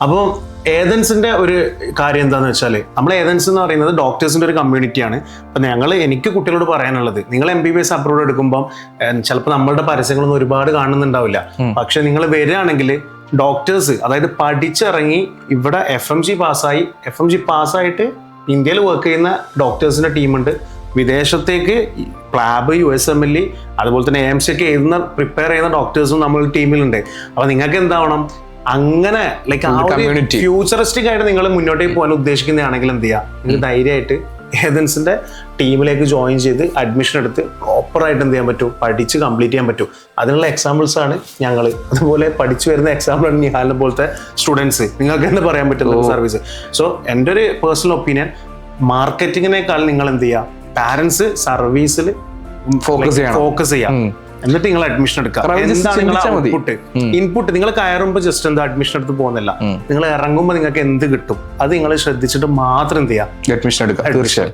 അപ്പോൾ ഏതൻസിന്റെ ഒരു കാര്യം എന്താന്ന് വെച്ചാൽ, നമ്മൾ ഏതൻസ് എന്ന് പറയുന്നത് ഡോക്ടേഴ്സിന്റെ ഒരു കമ്മ്യൂണിറ്റിയാണ്. അപ്പം എനിക്ക് കുട്ടികളോട് പറയാനുള്ളത്, നിങ്ങൾ MBBS അബ്രോഡ് എടുക്കുമ്പോൾ ചിലപ്പോൾ നമ്മളുടെ പരസ്യങ്ങളൊന്നും ഒരുപാട് കാണുന്നുണ്ടാവില്ല. പക്ഷെ നിങ്ങൾ വരികയാണെങ്കിൽ ഡോക്ടേഴ്സ്, അതായത് പഠിച്ചിറങ്ങി ഇവിടെ FMG പാസ്സായിട്ട് ഇന്ത്യയിൽ വർക്ക് ചെയ്യുന്ന ഡോക്ടേഴ്സിന്റെ ടീമുണ്ട്. വിദേശത്തേക്ക് പ്ലാബ്, USMLE, അതുപോലെ തന്നെ AMC ഒക്കെ പ്രിപ്പയർ ചെയ്യുന്ന ഡോക്ടേഴ്സും നമ്മൾ ടീമിലുണ്ട്. അപ്പൊ നിങ്ങൾക്ക് എന്താവണം, അങ്ങനെ ലൈക്ക് ആ ഒരു ഫ്യൂച്ചറിസ്റ്റിക് ആയിട്ട് നിങ്ങൾ മുന്നോട്ടേക്ക് പോകാൻ ഉദ്ദേശിക്കുന്നതാണെങ്കിൽ എന്ത് ചെയ്യുക, നിങ്ങൾ ധൈര്യമായിട്ട് ഏതൻസിന്റെ ടീമിലേക്ക് ജോയിൻ ചെയ്ത് അഡ്മിഷൻ എടുത്ത് പ്രോപ്പറായിട്ട് എന്ത് ചെയ്യാൻ പറ്റും, പഠിച്ച് കംപ്ലീറ്റ് ചെയ്യാൻ പറ്റും. അതിനുള്ള എക്സാമ്പിൾസ് ആണ് ഞങ്ങൾ. അതുപോലെ പഠിച്ചു വരുന്ന എക്സാമ്പിളാണ് നിഹാലിനെ പോലത്തെ സ്റ്റുഡൻസ്. നിങ്ങൾക്ക് എന്താ പറയാൻ പറ്റുന്ന സർവീസ്. സോ എൻ്റെ ഒരു പേഴ്സണൽ ഒപ്പീനിയൻ, മാർക്കറ്റിങ്ങിനേക്കാൾ നിങ്ങൾ എന്ത് ചെയ്യുക, പാരന്റ്സ് സർവീസിൽ ഫോക്കസ് ചെയ്യാം. എന്നിട്ട് നിങ്ങൾ അഡ്മിഷൻ എടുക്കുക. ഇൻപുട്ട് നിങ്ങൾ കയറുമ്പോൾ ജസ്റ്റ് എന്താ അഡ്മിഷൻ എടുത്ത് പോകുന്നില്ല, നിങ്ങൾ ഇറങ്ങുമ്പോൾ നിങ്ങൾക്ക് എന്ത് കിട്ടും അത് നിങ്ങൾ ശ്രദ്ധിച്ചിട്ട് മാത്രം എന്ത് ചെയ്യുക, അഡ്മിഷൻ എടുക്കുക. തീർച്ചയായും.